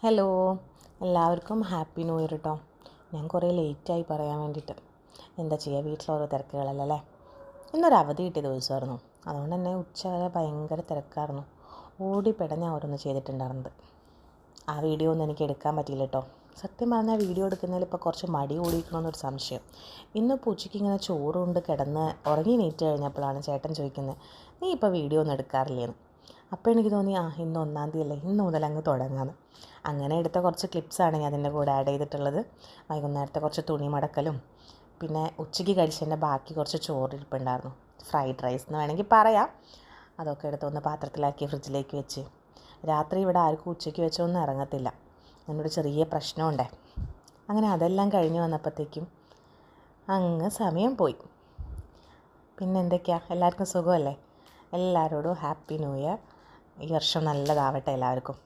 Hello, എല്ലാവർക്കും happy new year കേട്ടോ. ഞാൻ കുറേ ലേറ്റായി പറയാൻ വേണ്ടിയിട്ട്. എന്താ ചെയ്യുക, വീട്ടിലോരോ തിരക്കുകളല്ലേ അല്ലേ. ഇന്നൊരു അവധി കിട്ടിയ ദിവസമായിരുന്നു. അതുകൊണ്ട് തന്നെ ഉച്ച വരെ ഭയങ്കര തിരക്കായിരുന്നു. ഓടിപ്പിടഞ്ഞാൽ ഓരോന്ന് ചെയ്തിട്ടുണ്ടായിരുന്നത്. ആ വീഡിയോ ഒന്നും എനിക്ക് എടുക്കാൻ പറ്റിയില്ല കേട്ടോ. സത്യം പറഞ്ഞാൽ വീഡിയോ എടുക്കുന്നതിൽ ഇപ്പോൾ കുറച്ച് മടി കൂടിയിരിക്കണമെന്നൊരു സംശയം. ഇന്നിപ്പോൾ ഉച്ചയ്ക്ക് ഇങ്ങനെ ചോറുകൊണ്ട് കിടന്ന് ഉറങ്ങി നീറ്റ് കഴിഞ്ഞപ്പോഴാണ് ചേട്ടൻ ചോദിക്കുന്നത്, നീ ഇപ്പോൾ വീഡിയോ ഒന്നും എടുക്കാറില്ലേന്ന്. അപ്പോൾ എനിക്ക് തോന്നി, ഇന്ന് 1-ാം തീയതി അല്ലേ, ഇന്ന് മുതൽ അങ്ങ് തുടങ്ങാമെന്ന്. അങ്ങനെ എടുത്ത കുറച്ച് ക്ലിപ്സാണ് ഞാൻ അതിൻ്റെ കൂടെ ആഡ് ചെയ്തിട്ടുള്ളത്. വൈകുന്നേരത്തെ കുറച്ച് തുണി മടക്കലും, പിന്നെ ഉച്ചയ്ക്ക് കഴിച്ചതിൻ്റെ ബാക്കി കുറച്ച് ചോറിരിപ്പുണ്ടായിരുന്നു. ഫ്രൈഡ് റൈസ് എന്ന് വേണമെങ്കിൽ പറയാം. അതൊക്കെ എടുത്തൊന്ന് പാത്രത്തിലാക്കി ഫ്രിഡ്ജിലേക്ക് വെച്ച്. രാത്രി ഇവിടെ ആർക്കും ഉച്ചയ്ക്ക് വെച്ചൊന്നും ഇറങ്ങത്തില്ല. എന്നോട് ചെറിയ പ്രശ്നമുണ്ടേ. അങ്ങനെ അതെല്ലാം കഴിഞ്ഞ് വന്നപ്പോഴത്തേക്കും അങ്ങ് സമയം പോയി. പിന്നെ എന്തൊക്കെയാണ്, എല്ലാവർക്കും സുഖമല്ലേ? എല്ലാവരോടും ഹാപ്പി ന്യൂ ഇയർ. ഈ വർഷം നല്ലതാവട്ടെ എല്ലാവർക്കും.